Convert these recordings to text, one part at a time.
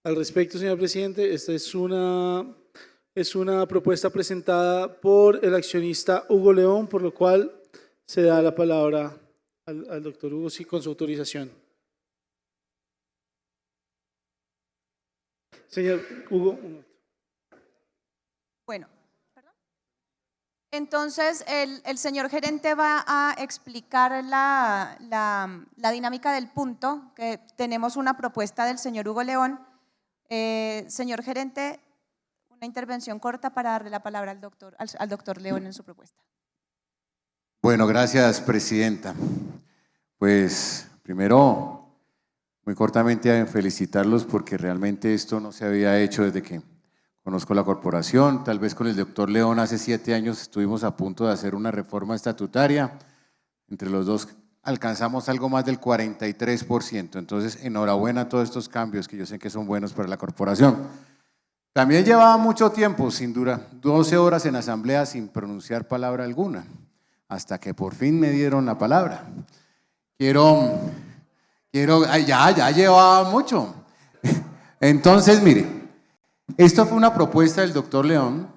Al respecto, señor presidente, esta es una propuesta presentada por el accionista Hugo León, por lo cual se da la palabra al doctor Hugo, sí, con su autorización. Señor Hugo. Bueno, ¿perdón? Entonces el señor gerente va a explicar la dinámica del punto, que tenemos una propuesta del señor Hugo León. Señor gerente, una intervención corta para darle la palabra al doctor León en su propuesta. Bueno, gracias, presidenta. Pues primero, muy cortamente felicitarlos porque realmente esto no se había hecho desde que conozco la corporación. Tal vez con el doctor León hace 7 años estuvimos a punto de hacer una reforma estatutaria. Entre los dos alcanzamos algo más del 43%. Entonces, enhorabuena a todos estos cambios que yo sé que son buenos para la corporación. También llevaba mucho tiempo, sin duda, 12 horas en asamblea sin pronunciar palabra alguna, hasta que por fin me dieron la palabra. Ya llevaba mucho. Entonces, mire, esto fue una propuesta del doctor León.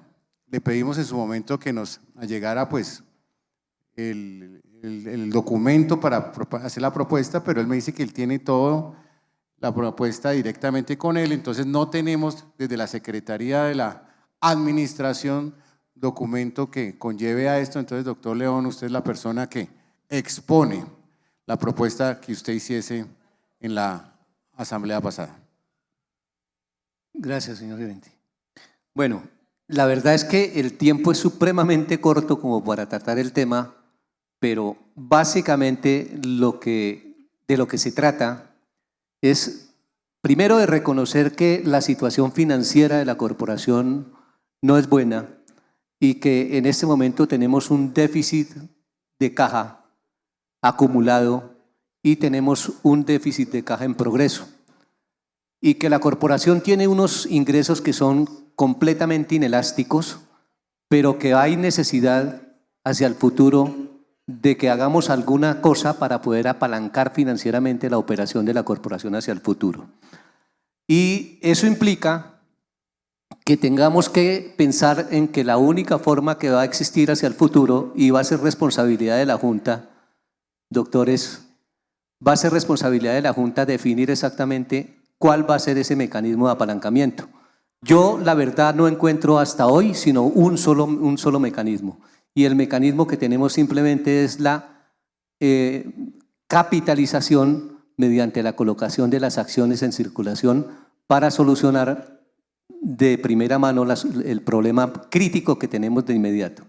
Le pedimos en su momento que nos llegara pues el documento para hacer la propuesta, pero él me dice que él tiene todo la propuesta directamente con él, entonces no tenemos desde la Secretaría de la Administración documento que conlleve a esto. Entonces, doctor León, usted es la persona que expone la propuesta que usted hiciese en la asamblea pasada. Gracias, señor gerente. Bueno, la verdad es que el tiempo es supremamente corto como para tratar el tema, pero básicamente de lo que se trata es primero de reconocer que la situación financiera de la corporación no es buena y que en este momento tenemos un déficit de caja acumulado y tenemos un déficit de caja en progreso, y que la corporación tiene unos ingresos que son completamente inelásticos, pero que hay necesidad hacia el futuro de que hagamos alguna cosa para poder apalancar financieramente la operación de la corporación hacia el futuro. Y eso implica que tengamos que pensar en que la única forma que va a existir hacia el futuro, y va a ser responsabilidad de la Junta, doctores, va a ser responsabilidad de la Junta definir exactamente cuál va a ser ese mecanismo de apalancamiento. Yo, la verdad, no encuentro hasta hoy sino un solo mecanismo, y el mecanismo que tenemos simplemente es la capitalización mediante la colocación de las acciones en circulación para solucionar de primera mano el problema crítico que tenemos de inmediato.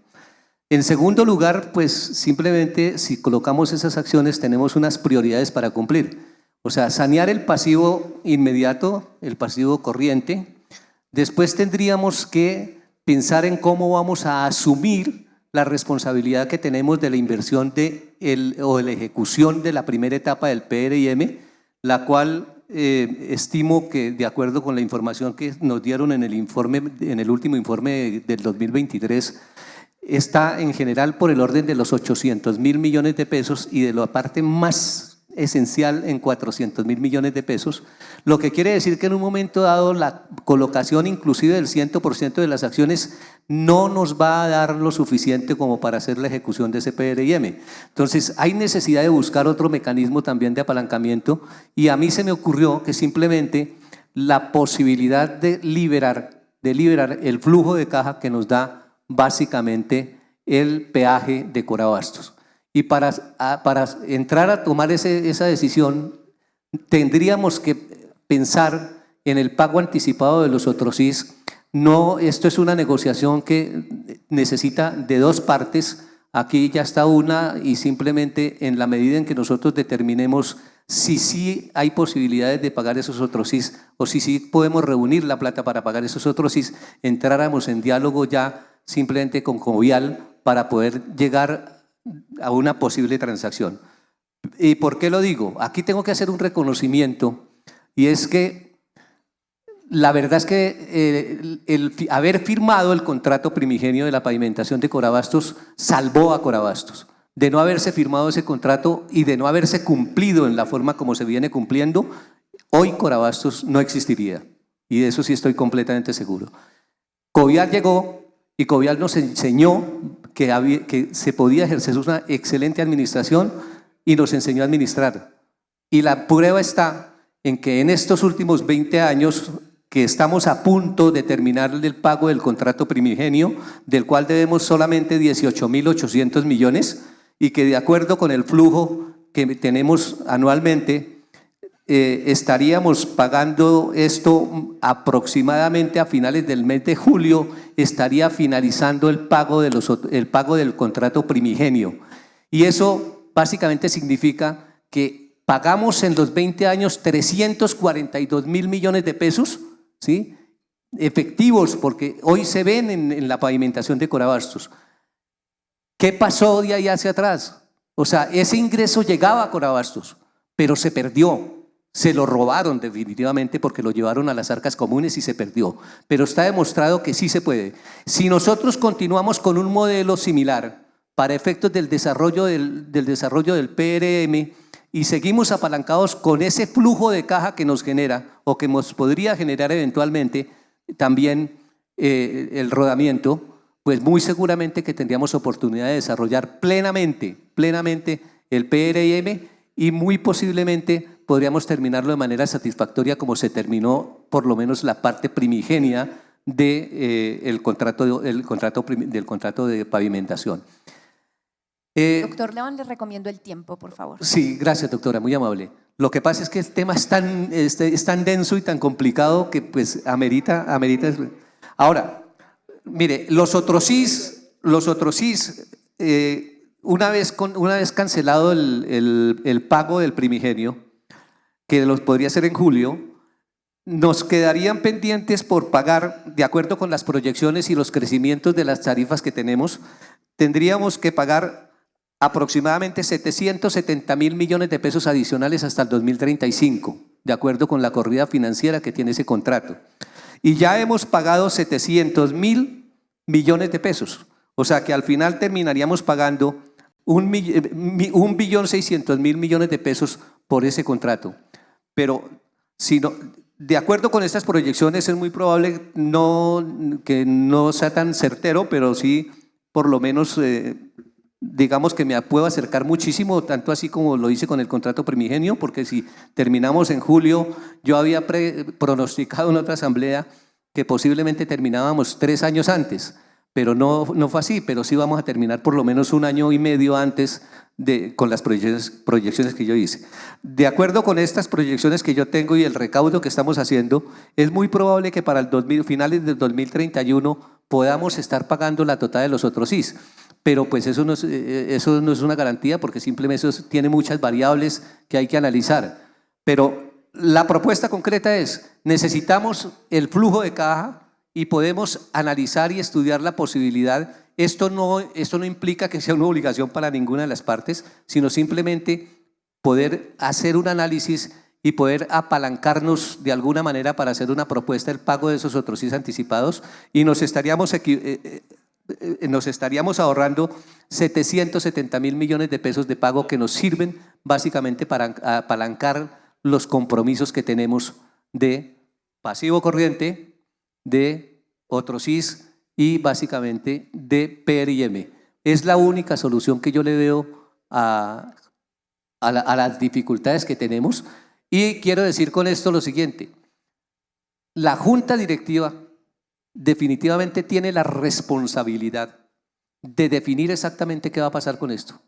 En segundo lugar, pues simplemente si colocamos esas acciones tenemos unas prioridades para cumplir. O sea, sanear el pasivo inmediato, el pasivo corriente. Después tendríamos que pensar en cómo vamos a asumir la responsabilidad que tenemos de la inversión o de la ejecución de la primera etapa del PRIM, la cual estimo que, de acuerdo con la información que nos dieron en el último informe del 2023, está en general por el orden de los 800.000 millones de pesos, y de la parte más esencial en 400.000 millones de pesos, lo que quiere decir que en un momento dado la colocación inclusive del 100% de las acciones no nos va a dar lo suficiente como para hacer la ejecución de ese PRIM. Entonces hay necesidad de buscar otro mecanismo también de apalancamiento, y a mí se me ocurrió que simplemente la posibilidad de liberar el flujo de caja que nos da básicamente el peaje de Corabastos. Y para entrar a tomar esa decisión tendríamos que pensar en el pago anticipado de los OTROSIS. No, esto es una negociación que necesita de dos partes. Aquí ya está una, y simplemente en la medida en que nosotros determinemos si sí hay posibilidades de pagar esos OTROSIS o si sí podemos reunir la plata para pagar esos OTROSIS, entráramos en diálogo ya simplemente con Jovial para poder llegar a una posible transacción. ¿Y por qué lo digo? Aquí tengo que hacer un reconocimiento, y es que la verdad es que el haber firmado el contrato primigenio de la pavimentación de Corabastos salvó a Corabastos. De no haberse firmado ese contrato y de no haberse cumplido en la forma como se viene cumpliendo, hoy Corabastos no existiría. y de eso sí estoy completamente seguro. Covial llegó y Covial nos enseñó que se podía ejercer una excelente administración y nos enseñó a administrar. Y la prueba está en que en estos últimos 20 años que estamos a punto de terminar el pago del contrato primigenio, del cual debemos solamente 18.800 millones, y que de acuerdo con el flujo que tenemos anualmente, estaríamos pagando esto aproximadamente a finales del mes de julio, estaría finalizando el pago del contrato primigenio. Y eso básicamente significa que pagamos en los 20 años 342.000 millones de pesos, ¿sí?, efectivos, porque hoy se ven en la pavimentación de Corabastos. ¿Qué pasó de ahí hacia atrás? O sea, ese ingreso llegaba a Corabastos, pero se perdió. Se lo robaron definitivamente porque lo llevaron a las arcas comunes y se perdió. Pero está demostrado que sí se puede. Si nosotros continuamos con un modelo similar para efectos del desarrollo del PRM y seguimos apalancados con ese flujo de caja que nos genera o que nos podría generar eventualmente también el rodamiento, pues muy seguramente que tendríamos oportunidad de desarrollar plenamente el PRM y muy posiblemente podríamos terminarlo de manera satisfactoria como se terminó por lo menos la parte primigenia del contrato de pavimentación. Doctor León, le recomiendo el tiempo, por favor. Sí, gracias, doctora, muy amable. Lo que pasa es que el tema es tan denso y tan complicado que pues amerita. Ahora, mire, los otros sís, una vez cancelado el pago del primigenio, que los podría ser en julio, nos quedarían pendientes por pagar, de acuerdo con las proyecciones y los crecimientos de las tarifas que tenemos, tendríamos que pagar aproximadamente 770.000 millones de pesos adicionales hasta el 2035, de acuerdo con la corrida financiera que tiene ese contrato. Y ya hemos pagado 700.000 millones de pesos, o sea que al final terminaríamos pagando 1.600.000 millones de pesos por ese contrato. Pero si no, de acuerdo con estas proyecciones es muy probable que no sea tan certero, pero sí por lo menos digamos que me puedo acercar muchísimo, tanto así como lo hice con el contrato primigenio, porque si terminamos en julio, yo había pronosticado en otra asamblea que posiblemente terminábamos 3 años antes, pero no fue así, pero sí vamos a terminar por lo menos 1 año y medio antes con las proyecciones que yo hice. De acuerdo con estas proyecciones que yo tengo y el recaudo que estamos haciendo, es muy probable que para finales del 2031 podamos estar pagando la total de los otros sís. Pero pues eso no es una garantía porque simplemente eso tiene muchas variables que hay que analizar. Pero la propuesta concreta es, necesitamos el flujo de caja y podemos analizar y estudiar la posibilidad. Esto no implica que sea una obligación para ninguna de las partes, sino simplemente poder hacer un análisis y poder apalancarnos de alguna manera para hacer una propuesta del pago de esos otros sís anticipados y nos estaríamos ahorrando 770.000 millones de pesos de pago que nos sirven básicamente para apalancar los compromisos que tenemos de pasivo corriente, de otros sís y básicamente de PRM. Es la única solución que yo le veo a las dificultades que tenemos. Y quiero decir con esto lo siguiente: la Junta Directiva definitivamente tiene la responsabilidad de definir exactamente qué va a pasar con esto.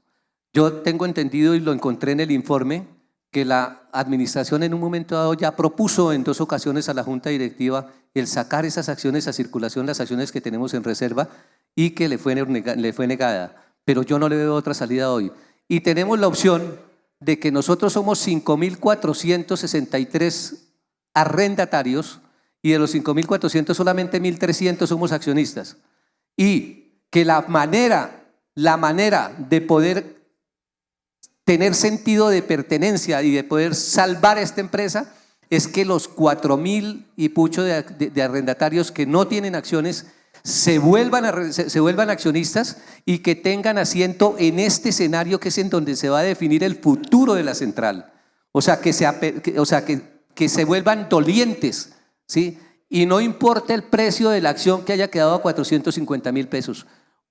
Yo tengo entendido y lo encontré en el informe que la administración en un momento dado ya propuso en 2 ocasiones a la Junta Directiva el sacar esas acciones a circulación, las acciones que tenemos en reserva, y que le fue negada. Pero yo no le veo otra salida hoy. Y tenemos la opción de que nosotros somos 5.463 arrendatarios y de los 5.400 solamente 1.300 somos accionistas. Y que la manera de poder tener sentido de pertenencia y de poder salvar a esta empresa es que los 4.000 y pucho de arrendatarios que no tienen acciones se vuelvan accionistas y que tengan asiento en este escenario que es en donde se va a definir el futuro de la central. O sea, que se vuelvan dolientes, ¿sí? y no importa el precio de la acción que haya quedado a 450.000 pesos.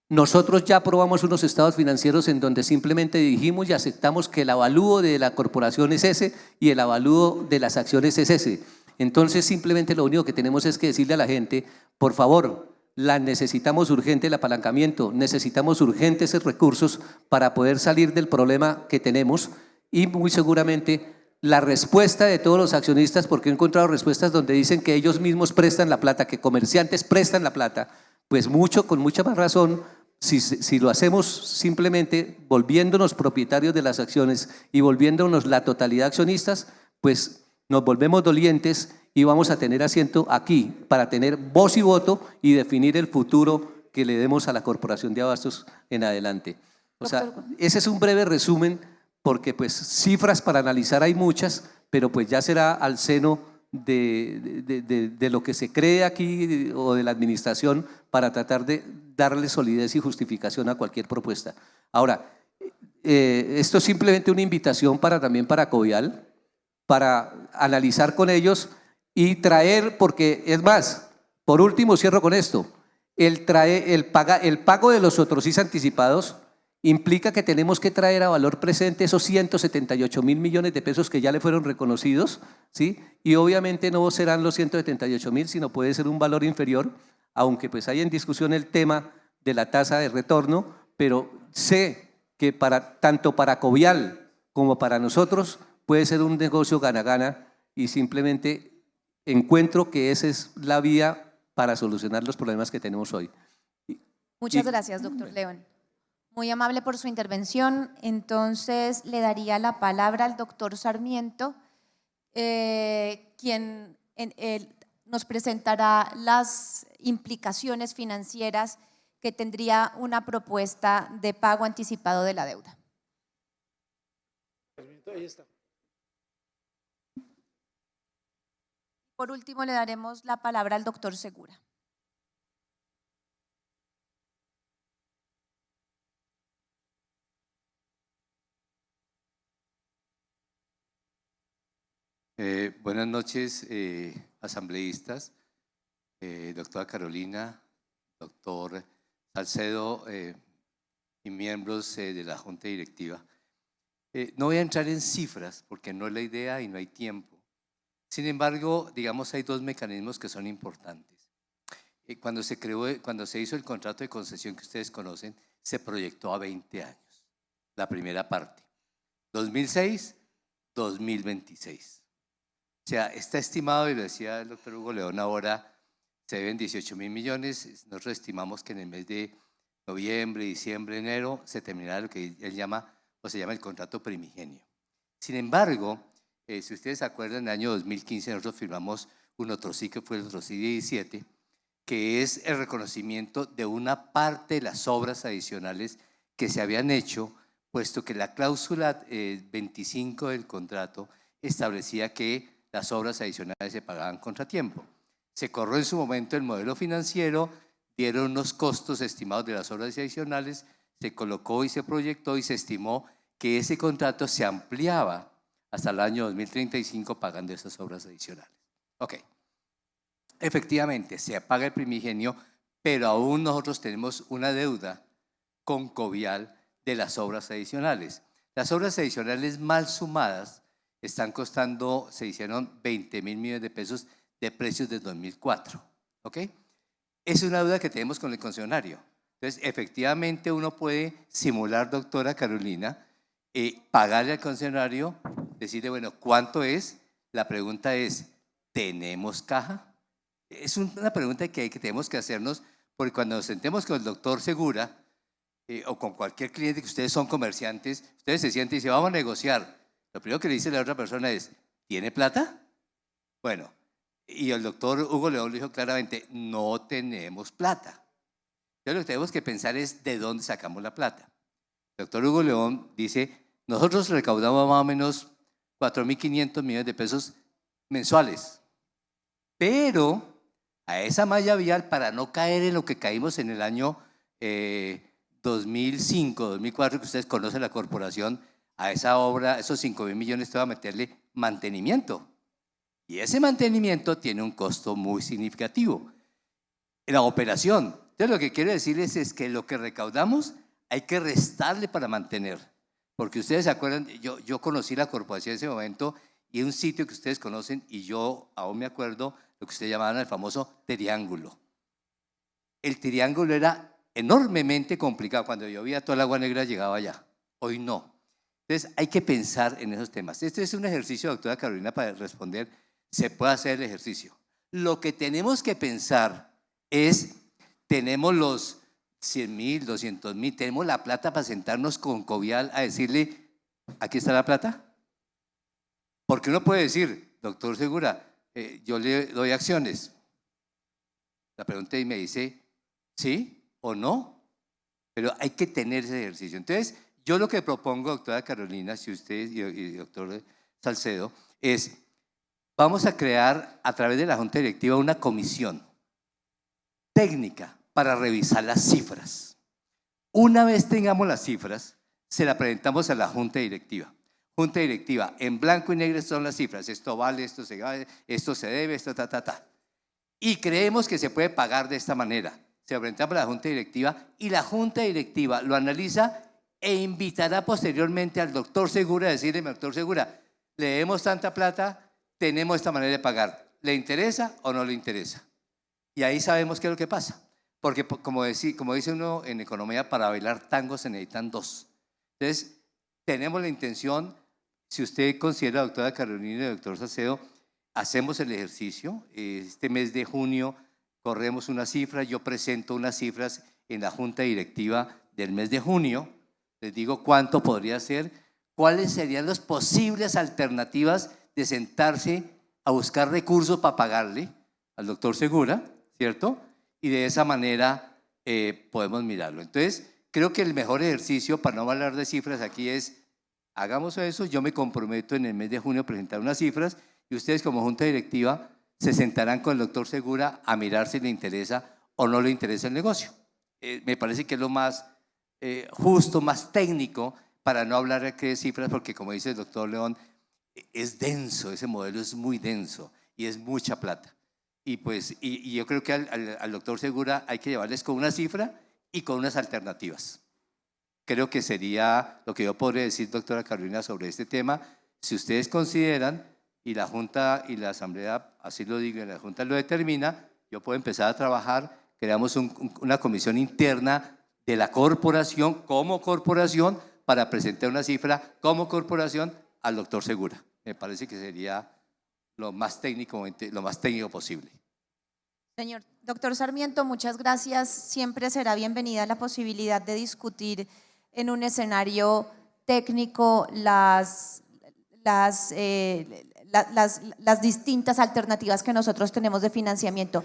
Nosotros ya aprobamos unos estados financieros en donde simplemente dijimos y aceptamos que el avalúo de la corporación es ese y el avalúo de las acciones es ese. Entonces simplemente lo único que tenemos es que decirle a la gente, por favor, necesitamos urgente el apalancamiento, necesitamos urgentes esos recursos para poder salir del problema que tenemos y muy seguramente la respuesta de todos los accionistas, porque he encontrado respuestas donde dicen que ellos mismos prestan la plata, que comerciantes prestan la plata, pues con mucha más razón, si lo hacemos simplemente volviéndonos propietarios de las acciones y volviéndonos la totalidad de accionistas, pues nos volvemos dolientes y vamos a tener asiento aquí para tener voz y voto y definir el futuro que le demos a la Corporación de Abastos en adelante. O sea, ese es un breve resumen porque pues cifras para analizar hay muchas, pero pues ya será al seno de lo que se cree aquí o de la administración para tratar de darle solidez y justificación a cualquier propuesta. Ahora, esto es simplemente una invitación también para Covial, para analizar con ellos y traer, porque es más, por último cierro con esto, el pago de los otros anticipados implica que tenemos que traer a valor presente esos 178.000 millones de pesos que ya le fueron reconocidos, ¿sí? Y obviamente no serán los 178.000, sino puede ser un valor inferior, aunque pues hay en discusión el tema de la tasa de retorno, pero sé que tanto para Covial como para nosotros puede ser un negocio gana-gana y simplemente encuentro que esa es la vía para solucionar los problemas que tenemos hoy. Muchas gracias, doctor León. Muy amable por su intervención. Entonces, le daría la palabra al doctor Sarmiento, quien nos presentará las implicaciones financieras que tendría una propuesta de pago anticipado de la deuda. Ahí está. Por último, le daremos la palabra al doctor Segura. Buenas noches, asambleístas, doctora Carolina, doctor Salcedo y miembros de la Junta Directiva. No voy a entrar en cifras porque no es la idea y no hay tiempo. Sin embargo, digamos, hay dos mecanismos que son importantes. Cuando se hizo el contrato de concesión que ustedes conocen, se proyectó a 20 años, la primera parte, 2006-2026. O sea, está estimado, y lo decía el doctor Hugo León ahora, se deben 18.000 millones, nosotros estimamos que en el mes de noviembre, diciembre, enero, se terminará lo que él llama, o se llama el contrato primigenio. Sin embargo, si ustedes se acuerdan, en el año 2015 nosotros firmamos un otro sí, que fue el otro sí 17, que es el reconocimiento de una parte de las obras adicionales que se habían hecho, puesto que la cláusula 25 del contrato establecía que las obras adicionales se pagaban contratiempo. Se corrió en su momento el modelo financiero, dieron unos costos estimados de las obras adicionales, se colocó y se proyectó y se estimó que ese contrato se ampliaba hasta el año 2035 pagando esas obras adicionales. Ok, efectivamente se paga el primigenio, pero aún nosotros tenemos una deuda con Covial de las obras adicionales. Las obras adicionales mal sumadas están costando, se hicieron 20.000 millones de pesos de precios de 2004. ¿Ok? Es una deuda que tenemos con el concesionario. Entonces, efectivamente uno puede simular, doctora Carolina, pagarle al concesionario, decirle, bueno, ¿cuánto es? La pregunta es, ¿tenemos caja? Es una pregunta que tenemos que hacernos, porque cuando nos sentemos con el doctor Segura o con cualquier cliente, que ustedes son comerciantes, ustedes se sienten y dicen, vamos a negociar. Lo primero que le dice la otra persona es, ¿tiene plata? Bueno, y el doctor Hugo León lo dijo claramente, no tenemos plata. Entonces lo que tenemos que pensar es de dónde sacamos la plata. El doctor Hugo León dice, nosotros recaudamos más o menos 4.500 millones de pesos mensuales, pero a esa malla vial, para no caer en lo que caímos en el año 2005, 2004, que ustedes conocen la corporación, a esa obra, esos 5.000 millones, te va a meterle mantenimiento. Y ese mantenimiento tiene un costo muy significativo. La operación. Entonces lo que quiero decirles es que lo que recaudamos hay que restarle para mantener. Porque ustedes se acuerdan, yo conocí la corporación en ese momento y un sitio que ustedes conocen y yo aún me acuerdo lo que ustedes llamaban el famoso triángulo. El triángulo era enormemente complicado. Cuando llovía toda el agua negra llegaba allá. Hoy no. Entonces hay que pensar en esos temas. Este es un ejercicio, doctora Carolina, para responder. Se puede hacer el ejercicio. Lo que tenemos que pensar es, tenemos los 100.000, 200.000, tenemos la plata para sentarnos con Covial a decirle, aquí está la plata. Porque uno puede decir, doctor Segura, yo le doy acciones. La pregunta y me dice, ¿sí o no? Pero hay que tener ese ejercicio. Entonces, yo lo que propongo, doctora Carolina, si ustedes y doctor Salcedo, es, vamos a crear a través de la Junta Directiva una comisión técnica para revisar las cifras. Una vez tengamos las cifras, se la presentamos a la Junta Directiva. Junta Directiva, en blanco y negro son las cifras. Esto vale, esto se debe, esto ta. Y creemos que se puede pagar de esta manera. Se lo presentamos a la Junta Directiva y la Junta Directiva lo analiza e invitará posteriormente al doctor Segura a decirle, doctor Segura, le debemos tanta plata, tenemos esta manera de pagar. ¿Le interesa o no le interesa? Y ahí sabemos qué es lo que pasa. Porque como dice uno en economía, para bailar tango se necesitan dos. Entonces, tenemos la intención, si usted considera, doctora Carolina y doctor Salcedo, hacemos el ejercicio. Este mes de junio corremos unas cifras, yo presento unas cifras en la Junta Directiva del mes de junio. Les digo cuánto podría ser, cuáles serían las posibles alternativas de sentarse a buscar recursos para pagarle al doctor Segura, ¿cierto? Y de esa manera podemos mirarlo. Entonces, creo que el mejor ejercicio, para no hablar de cifras aquí, es, hagamos eso, yo me comprometo en el mes de junio a presentar unas cifras y ustedes como Junta Directiva se sentarán con el doctor Segura a mirar si le interesa o no le interesa el negocio. Me parece que es lo más justo, más técnico, para no hablar aquí de cifras, porque como dice el doctor León, es denso, ese modelo es muy denso y es mucha plata. Y yo creo que al doctor Segura hay que llevarles con una cifra y con unas alternativas. Creo que sería lo que yo podría decir, doctora Carolina, sobre este tema. Si ustedes consideran, y la Junta y la Asamblea así lo digan, la Junta lo determina, yo puedo empezar a trabajar, creamos una comisión interna de la corporación, como corporación, para presentar una cifra como corporación al doctor Segura. Me parece que sería lo más técnico posible. Señor doctor Sarmiento, muchas gracias. Siempre será bienvenida la posibilidad de discutir en un escenario técnico las distintas alternativas que nosotros tenemos de financiamiento.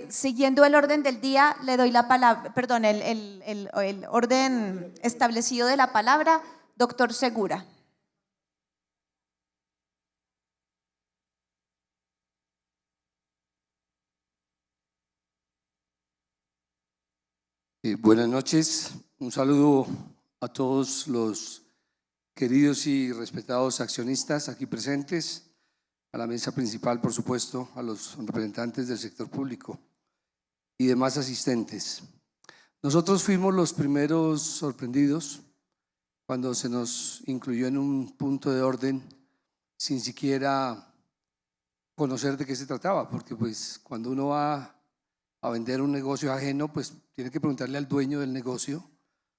Siguiendo el orden del día, le doy la palabra, perdón, el orden establecido de la palabra, doctor Segura. Buenas noches, un saludo a todos los queridos y respetados accionistas aquí presentes, a la mesa principal, por supuesto, a los representantes del sector público y demás asistentes. Nosotros fuimos los primeros sorprendidos cuando se nos incluyó en un punto de orden sin siquiera conocer de qué se trataba, porque pues cuando uno va a vender un negocio ajeno, pues tiene que preguntarle al dueño del negocio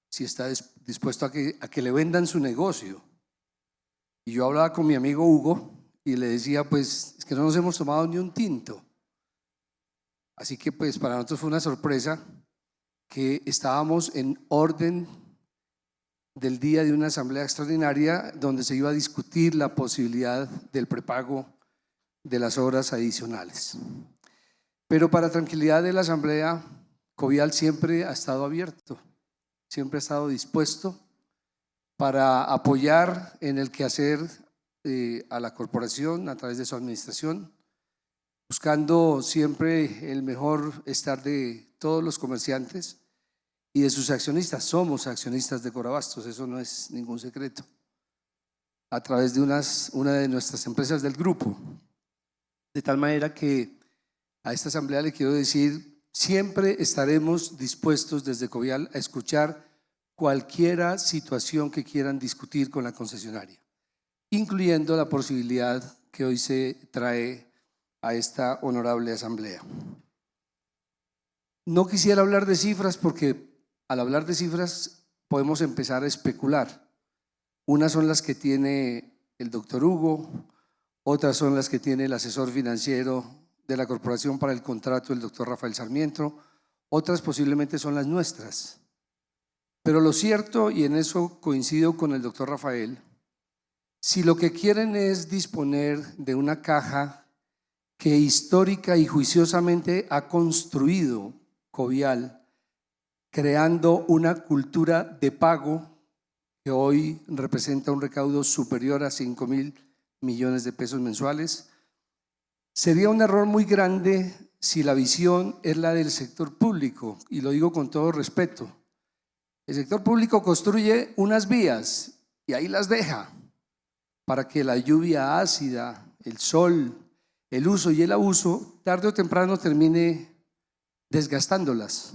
si está dispuesto a que le vendan su negocio. Y yo hablaba con mi amigo Hugo y le decía, pues es que no nos hemos tomado ni un tinto. Así que pues para nosotros fue una sorpresa que estábamos en orden del día de una asamblea extraordinaria donde se iba a discutir la posibilidad del prepago de las horas adicionales. Pero para tranquilidad de la asamblea, Covial siempre ha estado abierto, siempre ha estado dispuesto para apoyar en el quehacer a la corporación a través de su administración, buscando siempre el mejor estar de todos los comerciantes y de sus accionistas. Somos accionistas de Corabastos, eso no es ningún secreto, a través de una de nuestras empresas del grupo. De tal manera que a esta asamblea le quiero decir, siempre estaremos dispuestos desde Covial a escuchar cualquier situación que quieran discutir con la concesionaria, incluyendo la posibilidad que hoy se trae a esta honorable asamblea. No quisiera hablar de cifras porque al hablar de cifras podemos empezar a especular. Unas son las que tiene el doctor Hugo, otras son las que tiene el asesor financiero de la Corporación para el Contrato, el doctor Rafael Sarmiento, otras posiblemente son las nuestras. Pero lo cierto, y en eso coincido con el doctor Rafael, si lo que quieren es disponer de una caja que histórica y juiciosamente ha construido Covial, creando una cultura de pago que hoy representa un recaudo superior a 5.000 millones de pesos mensuales, sería un error muy grande si la visión es la del sector público, y lo digo con todo respeto. El sector público construye unas vías y ahí las deja para que la lluvia ácida, el sol, el uso y el abuso, tarde o temprano termine desgastándolas.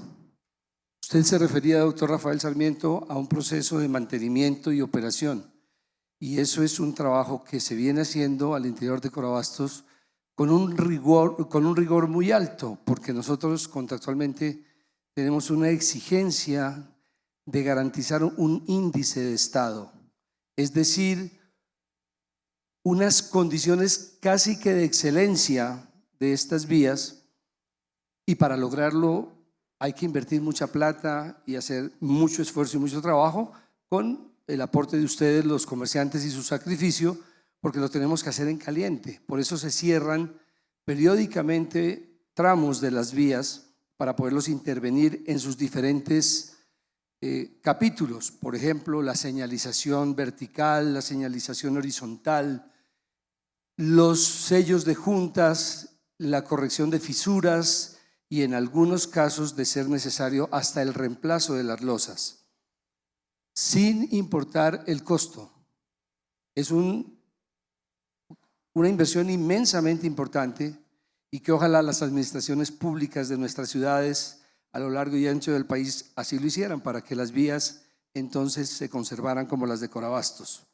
Usted se refería, doctor Rafael Sarmiento, a un proceso de mantenimiento y operación, y eso es un trabajo que se viene haciendo al interior de Corabastos con un rigor muy alto, porque nosotros contractualmente tenemos una exigencia de garantizar un índice de estado, es decir, unas condiciones casi que de excelencia de estas vías, y para lograrlo hay que invertir mucha plata y hacer mucho esfuerzo y mucho trabajo con el aporte de ustedes, los comerciantes, y su sacrificio, porque lo tenemos que hacer en caliente. Por eso se cierran periódicamente tramos de las vías para poderlos intervenir en sus diferentes capítulos. Por ejemplo, la señalización vertical, la señalización horizontal, los sellos de juntas, la corrección de fisuras y en algunos casos, de ser necesario, hasta el reemplazo de las losas, sin importar el costo. Es una inversión inmensamente importante y que ojalá las administraciones públicas de nuestras ciudades a lo largo y ancho del país así lo hicieran, para que las vías entonces se conservaran como las de Corabastos.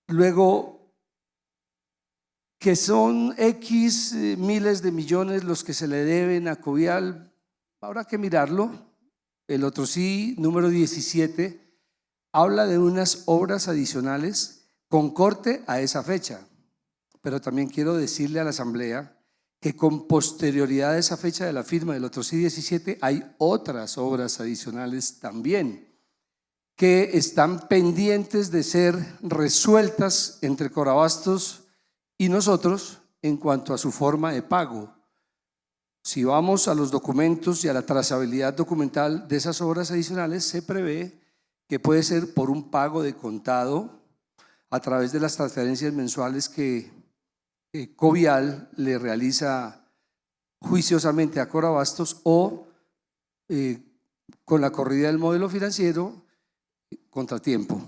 Luego, que son X miles de millones los que se le deben a Covial, habrá que mirarlo. El otro sí, número 17, habla de unas obras adicionales con corte a esa fecha, pero también quiero decirle a la asamblea que con posterioridad a esa fecha de la firma del otro sí 17 hay otras obras adicionales también que están pendientes de ser resueltas entre Corabastos y nosotros en cuanto a su forma de pago. Si vamos a los documentos y a la trazabilidad documental de esas obras adicionales, se prevé que puede ser por un pago de contado a través de las transferencias mensuales que Covial le realiza juiciosamente a Corabastos, o con la corrida del modelo financiero contratiempo.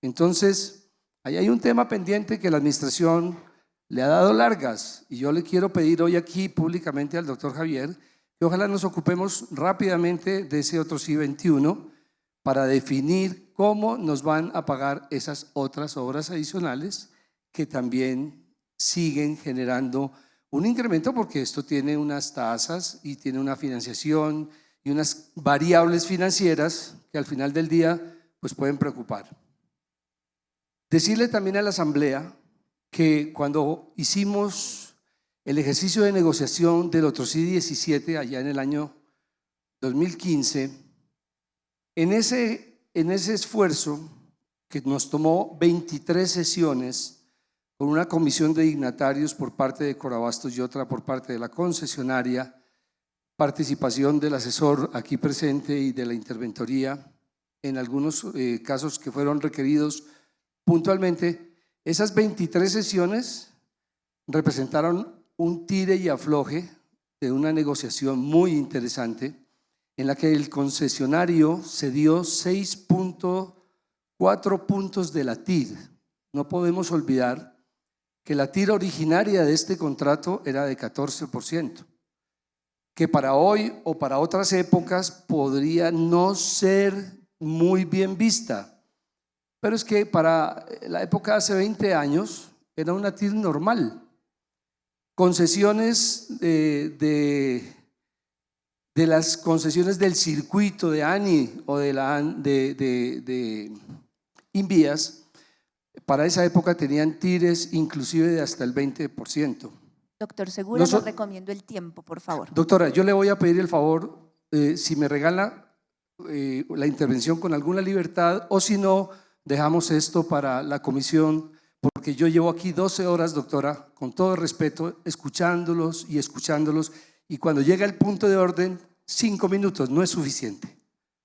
Entonces, ahí hay un tema pendiente que la administración le ha dado largas, y yo le quiero pedir hoy aquí públicamente al doctor Javier que ojalá nos ocupemos rápidamente de ese otro sí 21 para definir cómo nos van a pagar esas otras obras adicionales que también siguen generando un incremento, porque esto tiene unas tasas y tiene una financiación y unas variables financieras que al final del día pues pueden preocupar. Decirle también a la asamblea que cuando hicimos el ejercicio de negociación del otro sí 17 allá en el año 2015, en ese esfuerzo que nos tomó 23 sesiones, con una comisión de dignatarios por parte de Corabastos y otra por parte de la concesionaria, participación del asesor aquí presente y de la interventoría en algunos casos que fueron requeridos puntualmente, esas 23 sesiones representaron un tire y afloje de una negociación muy interesante en la que el concesionario cedió 6.4 puntos de la TIR. No podemos olvidar que la tira originaria de este contrato era de 14%, que para hoy o para otras épocas podría no ser muy bien vista, pero es que para la época de hace 20 años era una TIR normal. Concesiones de las concesiones del circuito de ANI o de Invías, para esa época tenían tires inclusive de hasta el 20%. Doctor Segura, le recomiendo el tiempo, por favor. Doctora, yo le voy a pedir el favor, si me regala la intervención con alguna libertad, o si no, dejamos esto para la comisión, porque yo llevo aquí 12 horas, doctora, con todo el respeto, escuchándolos, y cuando llega el punto de orden, 5 minutos no es suficiente.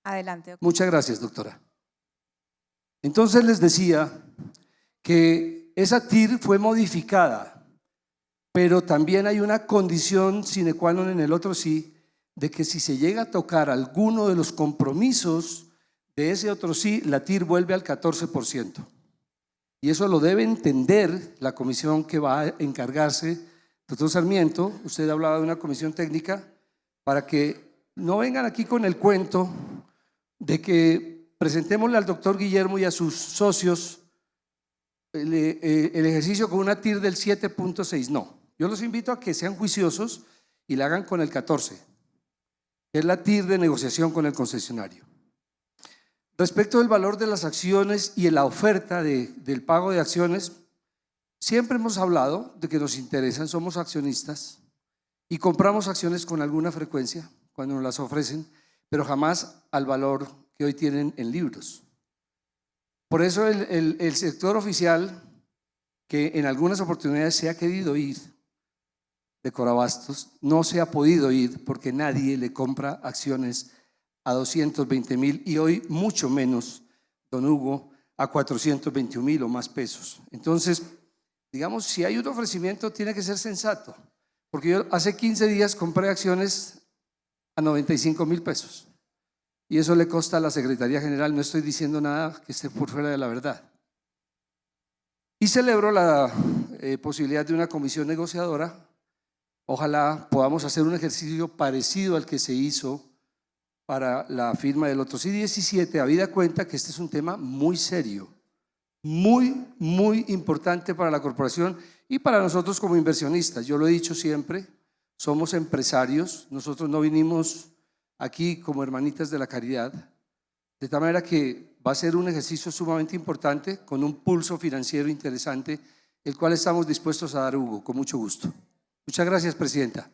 Adelante, doctor. Muchas gracias, doctora. Entonces les decía que esa TIR fue modificada, pero también hay una condición sine qua non en el otro sí, de que si se llega a tocar alguno de los compromisos de ese otro sí, la TIR vuelve al 14%. Y eso lo debe entender la comisión que va a encargarse. Doctor Sarmiento, usted hablaba de una comisión técnica, para que no vengan aquí con el cuento de que presentémosle al doctor Guillermo y a sus socios el ejercicio con una TIR del 7.6. No, yo los invito a que sean juiciosos y la hagan con el 14, que es la TIR de negociación con el concesionario. Respecto del valor de las acciones y en la oferta del pago de acciones, siempre hemos hablado de que nos interesan, somos accionistas y compramos acciones con alguna frecuencia cuando nos las ofrecen, pero jamás al valor que hoy tienen en libros. Por eso el sector oficial, que en algunas oportunidades se ha querido ir de Corabastos, no se ha podido ir porque nadie le compra acciones a 220.000 y hoy mucho menos, don Hugo, a 421.000 o más pesos. Entonces, digamos, si hay un ofrecimiento tiene que ser sensato, porque yo hace 15 días compré acciones a 95.000 pesos y eso le costa a la Secretaría General, no estoy diciendo nada que esté por fuera de la verdad. Y celebro la posibilidad de una comisión negociadora. Ojalá podamos hacer un ejercicio parecido al que se hizo para la firma del otro C-17, habida cuenta que este es un tema muy serio, muy, muy importante para la corporación y para nosotros como inversionistas. Yo lo he dicho siempre, somos empresarios, nosotros no vinimos aquí como hermanitas de la caridad, de tal manera que va a ser un ejercicio sumamente importante con un pulso financiero interesante, el cual estamos dispuestos a dar, Hugo, con mucho gusto. Muchas gracias, presidenta.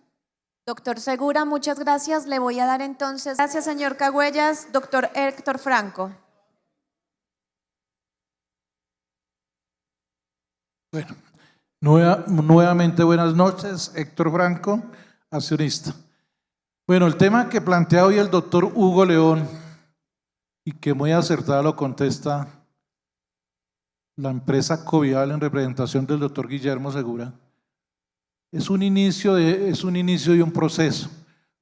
Doctor Segura, muchas gracias. Le voy a dar entonces. Gracias, señor Cagüellas. Doctor Héctor Franco. Bueno, nuevamente buenas noches, Héctor Franco, accionista. Bueno, el tema que plantea hoy el doctor Hugo León y que muy acertado lo contesta la empresa Covial en representación del doctor Guillermo Segura, es un inicio de un proceso,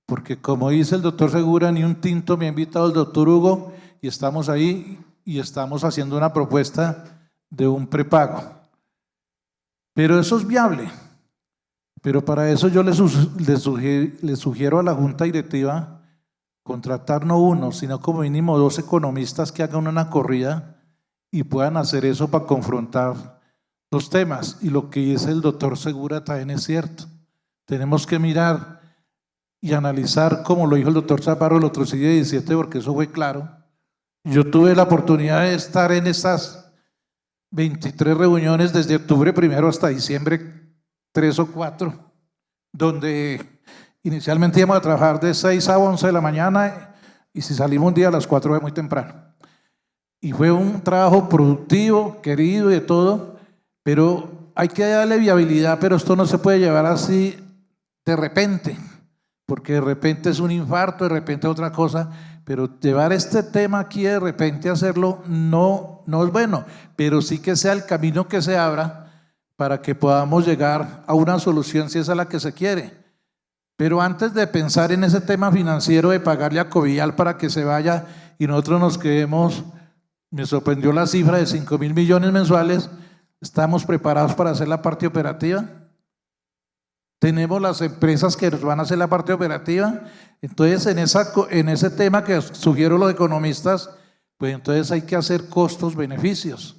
porque como dice el doctor Segura, ni un tinto me ha invitado el doctor Hugo y estamos ahí y estamos haciendo una propuesta de un prepago. Pero eso es viable, pero para eso yo le sugiero a la Junta Directiva contratar no uno, sino como mínimo 2 economistas que hagan una corrida y puedan hacer eso para confrontar los temas. Y lo que dice el doctor Segura también es cierto. Tenemos que mirar y analizar, como lo dijo el doctor Chaparro, el otro día 17, porque eso fue claro. Yo tuve la oportunidad de estar en estas 23 reuniones desde octubre 1 hasta diciembre 3 o 4, donde inicialmente íbamos a trabajar de 6 a 11 de la mañana y si salimos un día a las 4 de muy temprano. Y fue un trabajo productivo, querido y de todo, pero hay que darle viabilidad, pero esto no se puede llevar así de repente, porque de repente es un infarto, de repente otra cosa, pero llevar este tema aquí de repente hacerlo no es bueno, pero sí que sea el camino que se abra para que podamos llegar a una solución si esa es la que se quiere. Pero antes de pensar en ese tema financiero de pagarle a Covial para que se vaya y nosotros nos quedemos, me sorprendió la cifra de 5.000 millones mensuales. ¿Estamos preparados para hacer la parte operativa? ¿Tenemos las empresas que nos van a hacer la parte operativa? Entonces, en ese tema que sugiero los economistas, pues entonces hay que hacer costos-beneficios,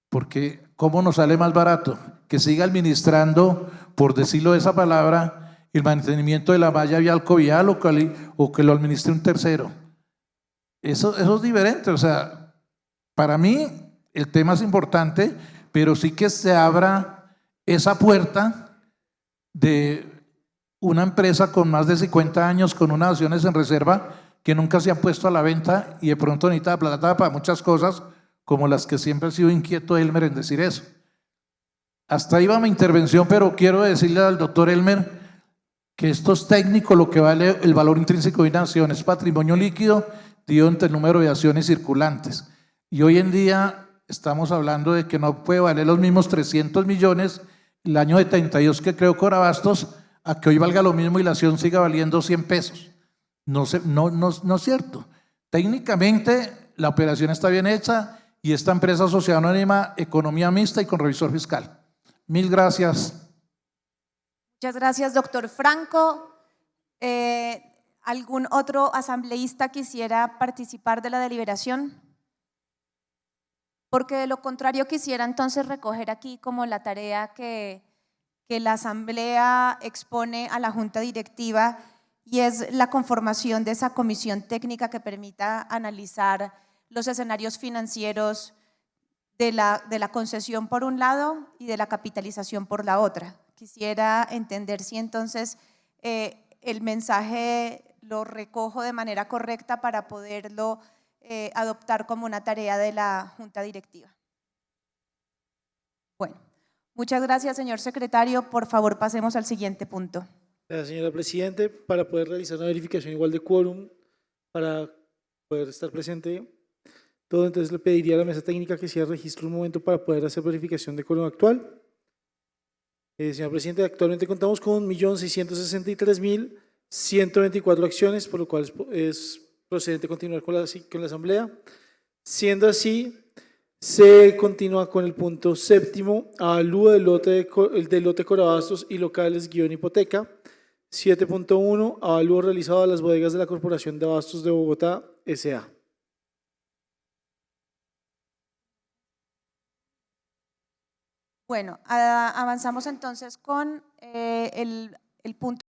porque ¿cómo nos sale más barato? Que siga administrando, por decirlo de esa palabra, el mantenimiento de la malla vial covial o que lo administre un tercero. Eso es diferente, o sea, para mí el tema es importante, pero sí que se abra esa puerta de una empresa con más de 50 años, con unas acciones en reserva que nunca se han puesto a la venta y de pronto necesita plata para muchas cosas, como las que siempre ha sido inquieto Elmer en decir eso. Hasta ahí va mi intervención, pero quiero decirle al doctor Elmer que esto es técnico, lo que vale el valor intrínseco de una acción es patrimonio líquido dividido entre el número de acciones circulantes. Y hoy en día estamos hablando de que no puede valer los mismos 300 millones el año 72 que creó Corabastos a que hoy valga lo mismo y la acción siga valiendo 100 pesos. No es cierto. Técnicamente la operación está bien hecha y esta empresa sociedad anónima, economía mixta y con revisor fiscal. Mil gracias. Muchas gracias, doctor Franco. ¿Algún otro asambleísta quisiera participar de la deliberación? Porque de lo contrario quisiera entonces recoger aquí como la tarea que la asamblea expone a la junta directiva, y es la conformación de esa comisión técnica que permita analizar los escenarios financieros de la concesión por un lado y de la capitalización por la otra. Quisiera entender si entonces el mensaje lo recojo de manera correcta para poderlo adoptar como una tarea de la junta directiva. Bueno, muchas gracias, señor secretario. Por favor, pasemos al siguiente punto. Gracias, señora Presidente. Para poder realizar una verificación igual de quórum, para poder estar presente todo, entonces le pediría a la mesa técnica que se registre un momento para poder hacer verificación de quórum actual. Señor Presidente, actualmente contamos con 1.663.124 acciones, por lo cual es procedente continuar con la asamblea. Siendo así, se continúa con el punto séptimo, avalúo del lote Corabastos y locales / hipoteca. 7.1, avalúo realizado a las bodegas de la Corporación de Abastos de Bogotá, S.A. Bueno, avanzamos entonces con el punto